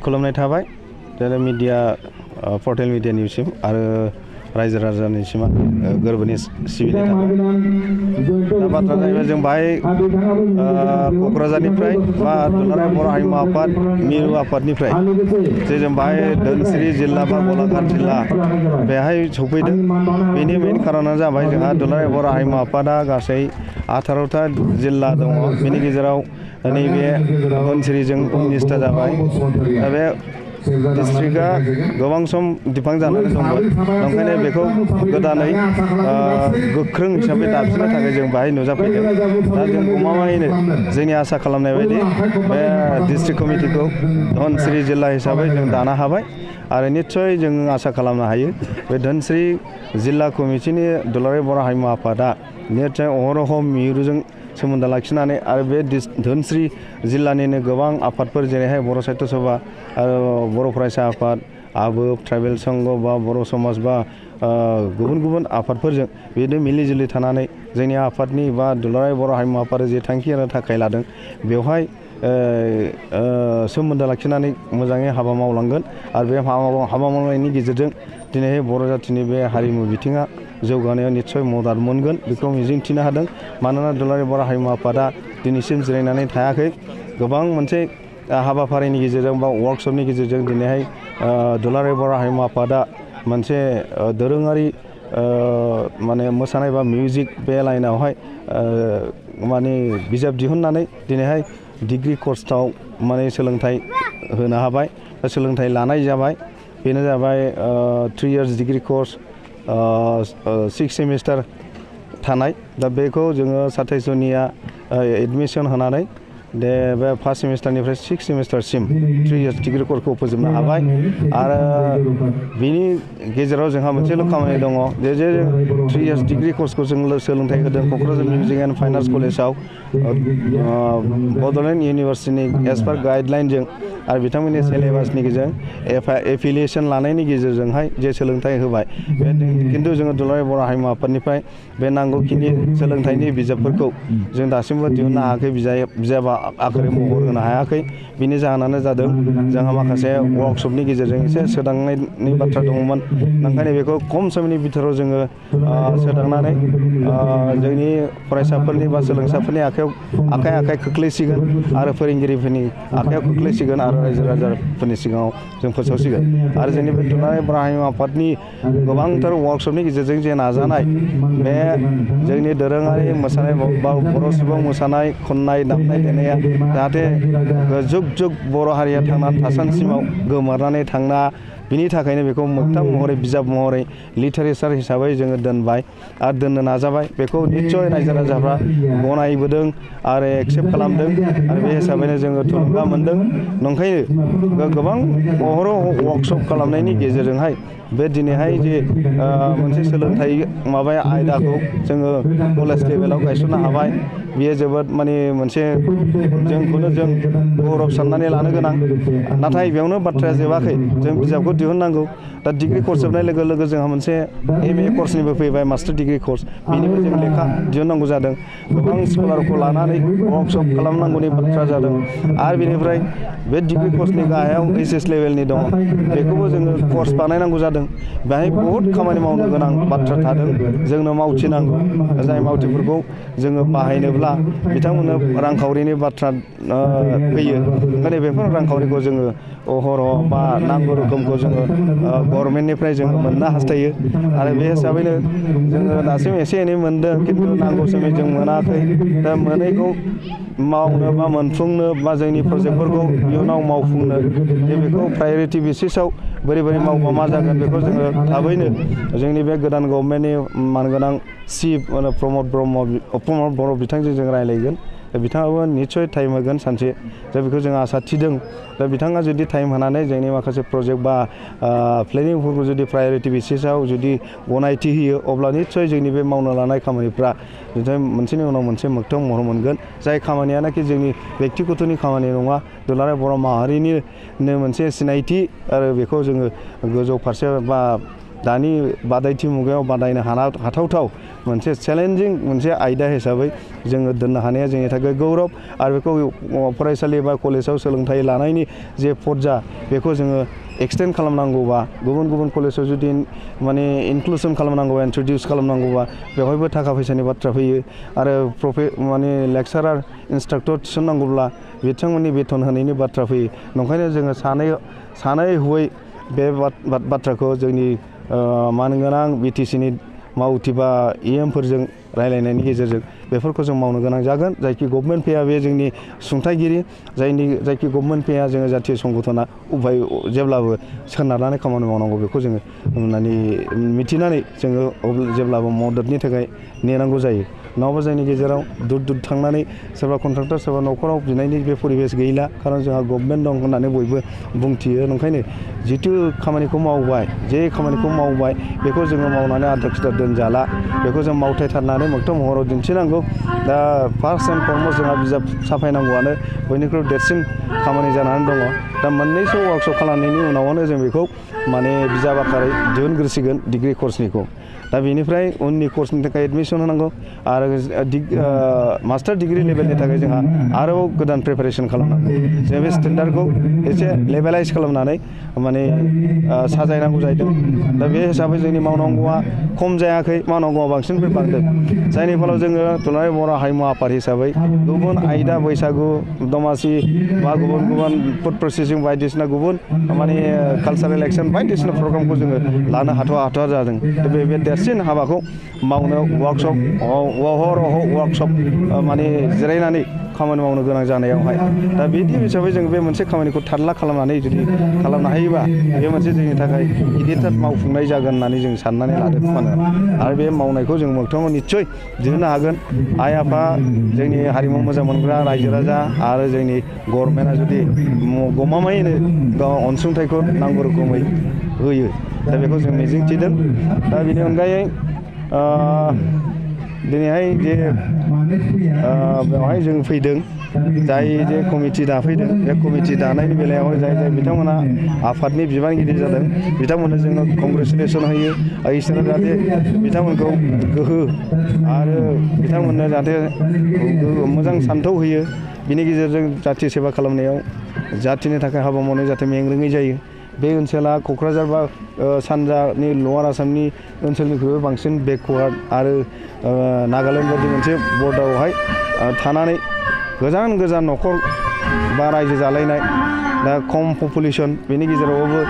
खुलुमनाय थाबाय जेरै मिडिया पर्टेल मिडिया निउससिम आरो रायजो राजानिसिम गोरबोनि सिबिनाय थाबाय दा बाथ्रा जाहैबाय जों बाहाय क'क्राझारनिफ्राय बा दुलाराय बर' हारिमु आफाद मिरु आफादनिफ्राय जे जों बाहाय धोनस्रि जिल्ला बा गलाघाट जिल्ला बेहाय सफैदों बेनि मेन खारनानो जाबाय जोंहा दुलाराय बर' हारिमु आफादा गासै 18टा जिल्ला दङ बेनि गेजेराव नैबे धोनस्रिजों 19टा जाबाय दा बे डिस्ट्रिक्टआ गोबां सम दिफां जानानै दंमोन ओंखायनो बेखौ गोदानै गोख्रों हिसाबै दाफिननो थाखाय जों बाहाय नुजाफैदों दा जों गमामायैनो जोंनि आसा खालामनाय बायदि बे डिस्ट्रिक्ट कमिटिखौ धोनस्रि जिल्ला हिसाबै जों दानो हाबाय आरो निस्सय जों आसा खालामनो हायो बे धोनस्रि जिल्ला कमिटिनि दुलाराय बर' हारिमु आफादा निस्सय अहरह मिरुजों सोमोन्दो लाखिनानै आरो बे धोनस्रि जिल्लानिनो गोबां आफादफोर जेरैहाय बर' साहित्य सभा आरो बर' फरायसा आफाद आबोब ट्राइबेल संघ बा बर' समाज बा गुबुन गुबुन आफादफोरजों बिदिनो मिलिजुलि थानानै जोंनि आफादनि बा दुलाराय बर' हारिमु आफादा जे थांखि आरो थाखाय लादों बेवहाय सोमोन्दो लाखिनानै मोजाङै हाबा मावलांगोन आरो बे हाबा मावनायनि गेजेरजों दिनैहाय बर' जाथिनि बे हारिमु बिथिङा जौगानायाव निस्सय मदद मोनगोन बेखौ मिजिंथिनो हादों मानोना दुलाराय बर' हारिमु आफादा दिनैसिम जिरायनानै थायाखै गोबां मोनसे हाबाफारिनि गेजेरजों बा वर्कशपनि गेजेरजों दिनैहाय दुलाराय बर' हारिमु आफादा मोनसे दोरोङारि माने मोसानाय बा मिउजिक बे लाइनावहाय माने बिजाब दिहुननानै दिनैहाय डिग्री कर्सआव माने सोलोंथाइ होनो हाबाय सोलोंथाइ लानाय जाबाय बेनो जाबाय 3 years डिग्री कर्स 6 सेमिस्टार थानाय दा बेखौ जोङो 27 जुनिया एडमिसन होनानै बे फार्स्ट सेमिस्टारनिफ्राय 6 सेमिस्टारसिम 3 years डिग्री कर्सखौ फोजोबनो हाबाय आरो बिनि गेजेराव जोंहा मोनसेल' खामानि दङ जे 3 years डिग्री कर्सखौ जों सोलोंथाइ होदों Kokrajhar music and fine arts कलेजाव बड'लेण्ड इउनिभार्सिटिनि एस पार गाइडलाइनजों आरो बिथांमोननि सिलेबासनि गेजेरजों एफिलिएसन लानायनि गेजेरजोंहाय जे सोलोंथाइ होबाय खिन्थु जोङो दुलाराय बर' हारिमु आफादनिफ्राय बे नांगौखिनि सोलोंथाइनि बिजाबफोरखौ जों दासिमबो दिहुननो हायाखै बिजाबा आखरै महर होनो हायाखै बिनि जाहोनानो जादों जोंहा माखासे वर्कशपनि गेजेरजों एसे सोदांनायनि बाथ्रा दङमोन ओंखायनो बेखौ खम समनि बिथोराव जोङो सोदांनानै जोंनि फरायसाफोरनि बा सोलोंसाफोरनि आखाइ खोख्लैसिगोन आरो फोरोंगिरिफोरनि आखायाव खोख्लैसिगोन आरो रायजो राजाफोरनि सिगाङाव जों फोसावसिगोन आरो जोंनि बे दुलाराय बर' हारिमु आफादनि गोबांथार वर्कशपनि गेजेरजों जे नाजानाय बे जोंनि दोरोङारि मोसानाय बा बर' सुबुं मोसानाय खननाय दामनाय देनाया जाहाथे जुग जुग बर' हारिया थांनानै थासान्दिसिमाव गोमोरनानै थांना बिनि थाखायनो बेखौ मोगथां महरै बिजाब महरै लिटारेचार हिसाबै जोङो दोनबाय आरो दोननो नाजाबाय बेखौ निस्सय रायजो राजाफ्रा गनायबोदों आरो एक्सेप्ट खालामदों आरो बे हिसाबैनो जोङो थुलुंगा मोनदों नंखायनो गोबां अहरह वर्कशप खालामनायनि गेजेरजोंहाय बे दिनैहाय जे मोनसे सोलोंथाइ माबाया आयदाखौ जोङो कलेज लेभेलाव गायसननो हाबाय बियो जोबोद माने मोनसे जोंखौनो जों गौरब साननानै लानो गोनां नाथाय बेयावनो बाथ्राया जोबाखै जों बिजाबखौ दिहुननांगौ दा डिग्री कर्स जोबनाय लोगो लोगो जोंहा मोनसे MA कर्सनिबो फैबाय मास्टार डिग्री कर्स बेनिबो जों लेखा दिहुननांगौ जादों गोबां स्कलारखौ लानानै वर्कशप खालामनांगौनि बाथ्रा जादों आरो बेनिफ्राय बे डिग्री कर्सनि गाहायाव HS लेभेलनि दङ बेखौबो जोङो कर्स बानायनांगौ जादों बेहाय बहुद खामानि मावनो गोनां बाथ्रा थादों जोंनो मावथिनांगौ जाय मावथिफोरखौ जोङो बाहायनोब्ला बिथांमोननो रांखावरिनि बाथ्रा फैयो ओंखायनो बेफोर रांखावरिखौ जोङो अहरह बा नांगौ रोखोमखौ जोङो गभर्नमेन्टनिफ्राय जोङो मोननो हास्थायो आरो बे हिसाबैनो जोङो दासिम एसे एनै मोनदों खिन्थु नांगौ समाव जों मोनाखै दा मोनैखौ मावनो बा मोनफुंनो बा जोंनि प्रजेक्टफोरखौ इयुनाव मावफुंनो जे बेखौ प्रायरिटि बेसिसाव बोरै मावबा मा जागोन बेखौ जोङो थाबैनो जोंनि बे गोदान गभर्नमेन्टनि मानगोनां चिफ प्रमद बर' बिथांजों जों रायलायगोन दा बिथाङाबो निस्सय टाइम होगोन सानसे दा बेखौ जों आसा थिदों दा बिथाङा जुदि टाइम होनानै जोंनि माखासे प्रजेक्ट बा प्लेनिंफोरखौ जुदि प्रायरिटि बेसिसाव जुदि गनायथि होयो अब्ला निस्सय जोंनि बे मावनो लानाय खामानिफ्रा मोनसेनि उनाव मोनसे मोगथां महर मोनगोन जाय खामानियानाखि जोंनि बेक्तिगतनि खामानि नङा दुलाराय बर' माहारिनिनो मोनसे सिनायथि आरो बेखौ जोङो गोजौ फारसे बा दानि बादायथि मुगायाव बादायनो हाथावथाव मोनसे चेलेन्जिं मोनसे आयदा हिसाबै जोङो दोननो हानाया जोंनि थाखाय गौरब आरो बेखौ फरायसालि बा कलेजाव सोलोंथाइ लानायनि जे पर्जा बेखौ जोङो एक्सटेन्ड खालामनांगौबा गुबुन गुबुन कलेजाव जुदि माने इनक्लुसन खालामनांगौबा इन्ट्रडिउस खालामनांगौबा बेवहायबो थाखा फैसानि बाथ्रा फैयो आरो माने लेक्सारार इन्सट्राक्टर थिसननांगौब्ला बिथांमोननि बेथन होनायनि बाथ्रा फैयो। नंखायनो जोङो सानै हयै बे बाथ्राखौ जोंनि मानगोनां बिटिसिनि मावथि बा EMफोरजों रायलायनायनि गेजेरजों बेफोरखौ जों मावनो गोनां जागोन। जायखि गभर्नमेन्ट पेआ बे जोंनि सुंथागिरि जायखि गभर्नमेन्ट पेआ जोङो जातीय संगठना उफाय जेब्लाबो सोनारनानै खामानि मावनांगौ बेखौ जोङो मिथिनानै जोङो जेब्लाबो मददनि थाखाय नेनांगौ जायो। नङाबा जोंनि गेजेराव दुर थांनानै सोरबा कन्ट्राक्टर सोरबा न'खराव बिनायनि बे परिबेस गैला खारन जोंहा गभर्नमेन्ट दं होननानै बयबो बुंथियो। ओंखायनो जिथु खामानिखौ मावबाय जे खामानिखौ मावबाय बेखौ जोङो मावनानै आद्रा खिद्रा दोनजाला बेखौ जों मावथायथारनानै मोगथां महराव दिन्थिनांगौ। दा फार्स्ट एन्ड फरमस्ट जोंहा बिजाब साफायनांगौआनो बयनिख्रुइ देरसिन खामानि जानानै दङ। दा मोननैसो वार्कशप खालामनायनि उनावनो जों बेखौ माने बिजाब आकारै दिहुनग्रोसिगोन डिग्री कर्सनिखौ। दा बेनिफ्राय उननि कर्सनि थाखाय एडमिसन होनांगौ आरो मास्टार डिग्री लेभेलनि थाखाय जोंहा आरोबाव गोदान प्रिपारेसन खालामनांगौ। जों बे स्टेन्डार्डखौ एसे लेभेलाइज खालामनानै माने साजायनांगौ जाहैदों। दा बे हिसाबै जोंनि मावनांगौआ खम जायाखै, मावनांगौआ बांसिननिफ्राय बांदों। जायनि फलाव जोङो दुलाराय बर' हारिमु आफाद हिसाबै गुबुन आयदा बैसागु दमासि बा गुबुन गुबुन फुड प्रसेसिं बायदिसिना गुबुन माने कालचारेल एक्सन बायदिसिना प्रग्रामखौ जोङो लानो हाथ'वा जादों। दा बे देरसिन हाबाखौ मावनो वार्कशप वार्कशप माने जिरायनानै खामानि मावनो गोनां जानायावहाय दा बिदि हिसाबै जों बे मोनसे खामानिखौ थारला खालामनानै जुदि खालामनो हायोबा बे मोनसे जोंनि थाखाय गिदिरथार मावफुंनाय जागोन होननानै जों साननानै लादों खोमानो। आरो बे मावनायखौ जों मोगथाङाव निस्सय दिहुननो हागोन। आइ आफा जोंनि हारिमु मोजां मोनग्रा रायजो राजा आरो जोंनि गभर्नमेन्टआ जुदि गमामायैनो गाव अनसुंथाइखौ नांगौ रोखोमै होयो दा बेखौ जों मिजिंथिदों। दा बेनि अनगायै दिनैहाय जे बेवहाय जों फैदों जाय जे कमिटि दाफैदों बे कमिटि दानायनि बेलायावहाय जाय बिथांमोना आफादनि बिबानगिरि जादों बिथांमोननो जोङो कंग्रेसुलेसन होयो। इसोरा जाहाथे बिथांमोनखौ गोहो आरो बिथांमोननो जाहाथे मोजां सान्थौ होयो। बिनि गेजेरजों जाथि सेबा खालामनायाव जाथिनि थाखाय हाबा मावनाय जाहाथे मेंरोङै जायो। बे ओनसोला क'क्राझार बा सानजानि लवार आसामनि ओनसोलनिख्रुइबो बांसिन बेकवार्ड आरो नागालेण्ड बायदि मोनसे बर्डारावहाय थानानै गोजान गोजान न'खर बा रायजो जालायनाय दा खम पपुलेसन बेनि गेजेरावबो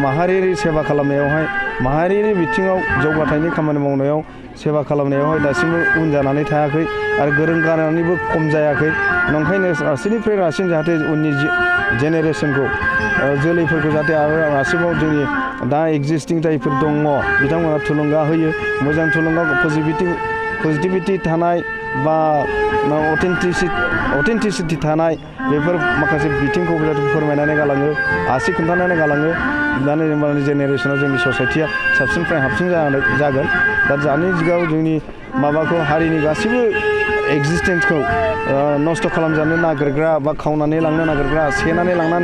माहारियारि सेबा खालामनायावहाय माहारियारि बिथिङाव जौगाथायनि खामानि मावनायाव सेबा खालामनायावहाय दासिमबो उन जानानै थायाखै आरो गोरों गारानिबो खम जायाखै। नंखायनो रासिननिफ्राय रासिन जाहाथे उननि जेनेरेसनखौ जोलैफोरखौ जाहाथे आरो रासिमाव जोंनि दा एक्जिस्टिं जायफोर दङ बिथांमोना थुलुंगा होयो। मोजां थुलुंगा पजिटिभिटि थानाय बा अथेन्टिसिटि थानाय बेफोर माखासे बिथिंखौ जाहाथे फोरमायनानै गालाङो आसि खोन्थानानै गालाङो। दानि जेनेरेसनाव जोंनि ससाइटिया साबसिननिफ्राय हाबसिन जागोन। दा दानि जुगाव जोंनि माबाखौ हारिनि गासैबो एक्जिस्टेन्सखौ नस्थ' खालामजानो नागिरग्रा बा खावनानै लांनो नागिरग्रा सेनानै लांनो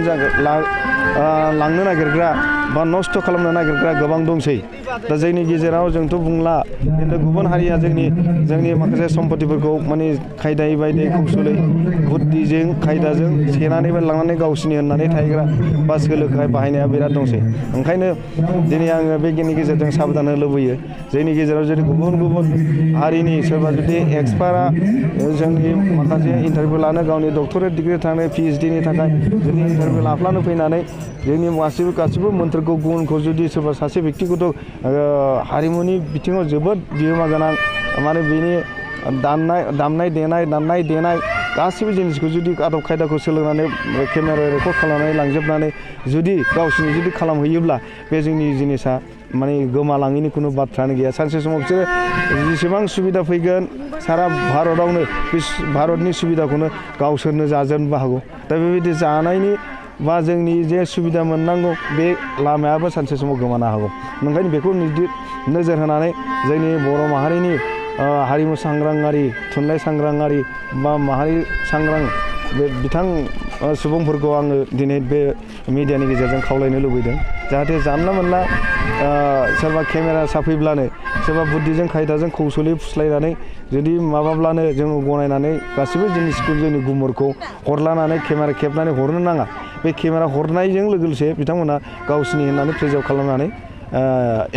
नागिरग्रा बा नस्थ' खालामनो नागिरग्रा गोबां दंसै। दा जोंनि गेजेराव जोंथ' बुंला खिन्थु गुबुन हारिया जोंनि माखासे सम्पतिफोरखौ माने खायदायै बायदि कौशलै बुद्धिजों खायदाजों सेनानै लांनानै गावसिनि होननानै थाहैग्रा बा सोलोखाय बाहायनाया बिराद दंसै। ओंखायनो दिनै आङो बे गेजेरजों साबधान होनो लुबैयो जोंनि गेजेराव जुदि गुबुन गुबुन हारिनि सोरबा जुदि एक्सपार्टआ जोंनि माखासे इन्टारभिउ लानो गावनि डक्टरेट डिग्री थानाय PhDनि थाखाय जुदि इन्टारभिउ लाफ्लानो फैनानै जोंनि गासिबो मोन्थोरखौ गुबुनखौ जुदि सोरबा सासे बेक्तिगत हारिमुनि बिथिङाव जोबोद बिहोमा गोनां माने बिनि दामनाय देनाय गासिबो जिनिसखौ जुदि आदब खायदाखौ सोलोंनानै केमेरा रेकर्ड खालामनानै लांजोबनानै जुदि गावसिनि खालामहैयोब्ला बे जोंनि जिनिसा माने गोमालाङैनि खुनु बाथ्रायानो गैया। सानसे समाव बिसोरो जेसेबां सुबिदा फैगोन सारा भारतआवनो बे भारतनि सुबिदाखौनो गावसोरनो जाजोबनोबो हागौ। दा बेबायदि जानायनि बा जोंनि जे सुबिदा मोननांगौ बे लामायाबो सानसे समाव गोमानो हागौ। ओंखायनो बेखौ नोजोर होनानै जोंनि बर' माहारिनि हारिमु सांग्राङारि थुनलाइ सांग्राङारि बा माहारि सांग्रां बे बिथां सुबुंफोरखौ आङो दिनै बे मिडियानि गेजेरजों खावलायनो लुबैदों जाहाथे जानला मोनला सोरबा केमेरा साफैब्लानो सोरबा बुद्धिजों खायदाजों कौशलि फुस्लायनानै जुदि माबाब्लानो जोङो गनायनानै गासिबो जिनिसखौ जोंनि गुमुरखौ हरलानानै केमेरा खेबनानै हरनो नाङा बे केमेरा हरनायजों लोगोसे बिथांमोना गावसिनि होननानै प्रिजार्भ खालामनानै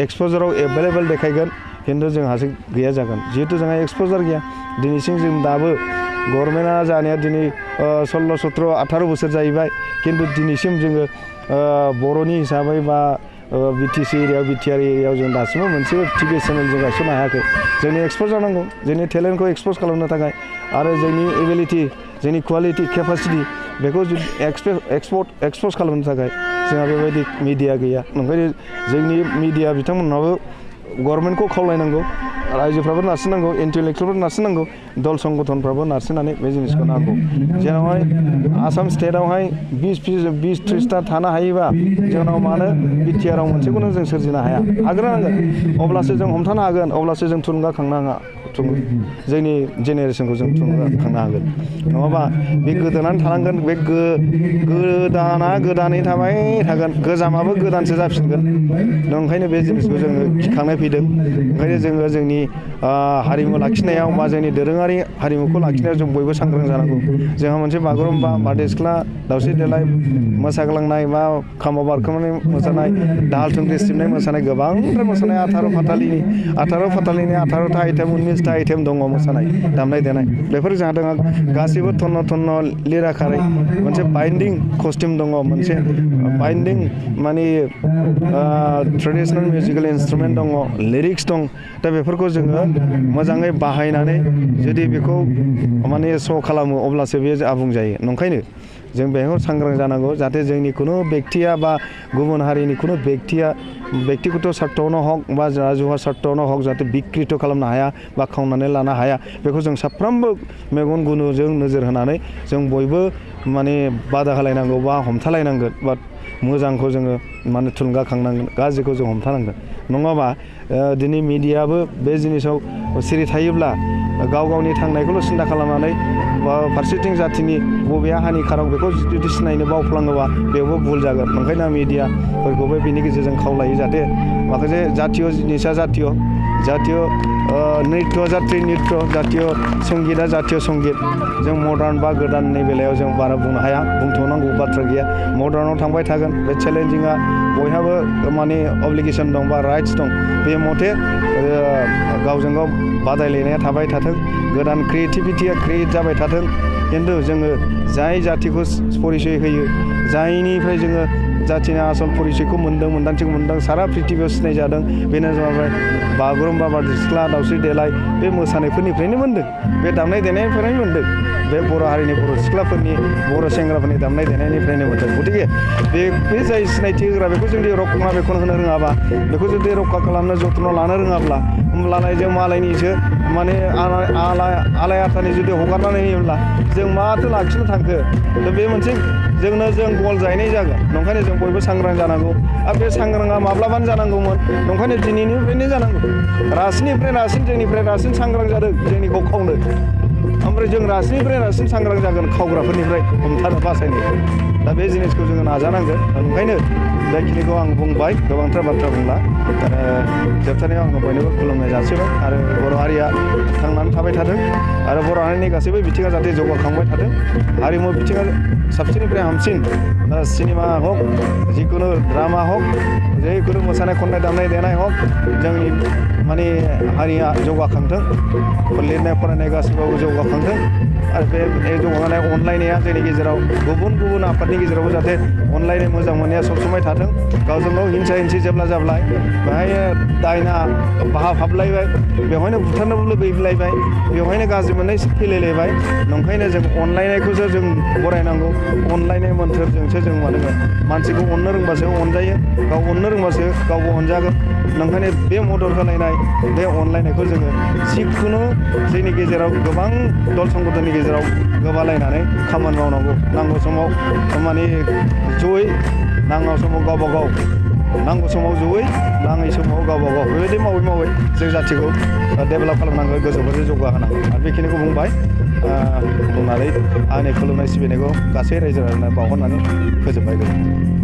एक्सप'जाराव एभेलेबेल देखायगोन खिन्थु जोंहासो गैया जागोन जिहेतु जोंहा एक्सप'जार गैया दिनैसिम जों दाबो गभर्नमेन्टआ जानाया दिनै 16, 17, 18 बोसोर जाहैबाय खिन्थु दिनैसिम जोङो बर'नि हिसाबै बा बिटिसि एरियायाव बिटिआर एरियायाव जों दासिमबो मोनसे टिभि चेनेल जों गायसननो हायाखै जोंनि एक्सप'ज जानांगौ जोंनि टेलेन्टखौ एक्सप'ज खालामनो थाखाय आरो जोंनि एबिलिटि जोंनि क्वालिटि केपासिटि बेखौ एक्सप'ज खालामनो थाखाय जोंहा बेबायदि मिडिया गैया ओंखायनो जोंनि मिडिया बिथांमोनहाबो गभर्नमेन्टखौ खावलायनांगौ रायजोफ्राबो नारसिननांगौ इन्टेलेक्सुवेलफोर नारसिननांगौ दल संगठनफ्राबो नारसिननानै बे जिनिसखौ नांगौ जेरावहाय आसाम स्टेटआवहाय 20-30टा थानो हायोबा जोंनाव मानो बिटिआरआव मोनसेखौनो जों सोरजिनो हाया हाग्रोनांगोन अब्लासो जों हमथानो हागोन अब्लासो जों थुलुंगाखांनो जोंनि जेनेरेसनखौ जों थुलुंगाखांनो हागोन नङाबा बे गोदोनानै थानांगोन बे गोदाना गोदानै थाबाय थागोन गोजामाबो गोदानसो जाफिनगोन ओंखायनो बे जिनिसखौ जोङो गिखांनाय फैदों ओंखायनो जोङो जोंनि हारिमु लाखिनायाव बा जोंनि दोरोङारि हारिमुखौ लाखिनायाव जों बयबो सांग्रां जानांगौ जोंहा मोनसे बागुरुम्बा बारदै सिख्ला दावस्रि देलाय मोसाग्लांनाय बा खामाव बारखोमानाय मोसानाय दाहाल थुंग्रि सिबनाय मोसानाय गोबांथार मोसानाय 18 आइटेम 19टा आइटेम दङ मोसानाय दामनाय देनाय बेफोर जादों गासैबो थन्न लिराखारै मोनसे बाइन्डिं कस्टिउम दङ मोनसे बाइन्डिं माने ट्रेडिसनेल मिउजिकेल इन्सट्रुमेन्ट दङ लिरिक्स दं दा बेफोरखौ जोङो मोजाङै बाहायनानै जुदि बेखौ माने श' खालामो अब्लासो बे आबुं जायो नंखायनो जों बेखौ सांग्रां जानांगौ जाहाथे जोंनि खुनु बेक्तिया बा गुबुन हारिनि खुनु बेक्तिया बेक्तिगत स्वार्थआवनो हक बा राजुवा स्वार्थआवनो हक जाहाथे बिकृत खालामनो हाया बा खावनानै लानो हाया बेखौ जों साफ्रोमबो मेगन गुनुजों नोजोर होनानै जों बयबो माने बादा होलायनांगौ बा हमथालायनांगोन बा मोजांखौ जोङो माने थुलुंगाखांनांगोन गाज्रिखौ जों हमथानांगोन नङाबा दिनै मिडियाबो बे जिनिसाव सिरि थायोब्ला गाव गावनि थांनायखौल' सिन्था खालामनानै फारसेथिं जाथिनि बबेया हानिकारक बेखौ जुदि सिनायनो बावफ्लाङोबा बेवबो भुल जागोन ओंखायनो आं मिडियाफोरखौबो बेनि गेजेरजों खावलायो जाहाथे माखासे जातीय जिनिसा जातीय नृत्य जात्रि नृत्य जातीय संगीतआ जातीय संगीत जों मडार्न बा गोदाननि बेलायाव जों बारा बुंनो हाया बुंथ'नांगौ बाथ्रा गैया मडार्नाव थांबाय थागोन बे चेलेन्जिंआ बयहाबो माने अब्लिगेसन दं बा राइट्स दं बे मथे गावजों गाव बादायलायनाया थाबाय थाथों गोदान क्रिएटिभिटिया क्रिएट जाबाय थाथों खिन्थु जोङो जाय जाथिखौ परिचय होयो जायनिफ्राय जोङो जाथिनि आसल परिचयखौ मोनदों मोन्दांथिखौ मोनदों सारा पृथिबियाव सिनाय जादों बेनो जाबाय बागुरुम्बा बारदै सिख्ला दावस्रि देलाय बे मोसानायफोरनिफ्रायनो मोनदों बे दामनाय देनायनिफ्रायनो मोनदों बे बर' हारिनि बर' सिख्लाफोरनि बर' सेंग्राफोरनि दामनाय देनायनिफ्रायनो मोनदों गतिके बे जाय सिनायथि होग्रा बेखौ जुदि रखमा बेखौनो होनो रोङाबा बेखौ जुदि रक्षा खालामनो जथ्न लानो रोङाब्ला होमब्लालाय जों मालायनिसो माने आलाय आथानि जुदि हगारनानै होयोब्ला जों माथो लाखिनो थांखो बे मोनसे जोंनो जों गल जाहैनाय जागोन नंखायनो जों बयबो सांग्रां जानांगौ आरो बे सांग्राङा माब्लाबानो जानांगौमोन नंखायनो दिनैनिफ्रायनो जानांगौ रासिननिफ्राय रासिन जोंनिफ्राय रासिन सांग्रां जादों जोंनिखौ खावनो ओमफ्राय जों रासिननिफ्राय रासिन सांग्रां जागोन खावग्राफोरनिफ्राय हमथानो बासायनो दा बे जिनिसखौ जोङो नाजानांगोन ओंखायनो बेखिनिखौ आं बुंबाय गोबांथार बाथ्रा बुंला आरो जोबथारनायाव आङो बयनोबो खुलुमनाय जासिबाय आरो बर' हारिया थांनानै थाबाय थाथों आरो बर' हारिनि गासैबो बिथिङा जाहाथे जौगाखांबाय थाथों हारिमु बिथिङा साबसिननिफ्राय हामसिन सिनेमा हक जिखुनु ड्रामा हक जिखुनु मोसानाय खन्नाय दामनाय देनाय हक जोंनि माने हारिया जौगाखांथों लिरनाय फरायनाय गासैबाबो जौगाखांथों आरो बे जौगानाय अनलायनाया जोंनि गेजेराव गुबुन आफादनि गेजेरावबो जाहाथे अनलायनाय मोजां मोननाया सबसमाय थाथों गावजों गाव हिंसा हिंसि जेब्ला जाब्लाय बेहाय दायना बाहा हाबलायबाय बेवहायनो बुथारनोबो लुबैलायबाय बेवहायनो गाज्रि मोननाय फैलायलायबाय नंखायनो जों अनलायनायखौसो जों बरायनांगौ अनलायनाय मोन्थोरजोंसो जों मानोमोन मानसिखौ अननो रोंबासो अनजायो गाव अननो रोंबासो गावबो अनजागोन नंखायनो बे मदद होलायनाय बे अनलायनायखौ जोङो जिखुनु जोंनि गेजेराव गोबां दल संगठननि गेजेराव गोबालायनानै खामानि मावनांगौ नांगौ समाव माने जयै नाङा समाव गावबा गाव नांगौ समाव जयै नाङै समाव गावबा गाव बेबायदि मावै जों जाथिखौ डेभेलप खालामनांगौ गोजौ फारसे जौगाहोनांगौ आरो बेखिनिखौ बुंबाय बुंनानै आंनि खुलुमनाय सिबिनायखौ गासै रायजो राजानो बावहरनानै फोजोबबाय।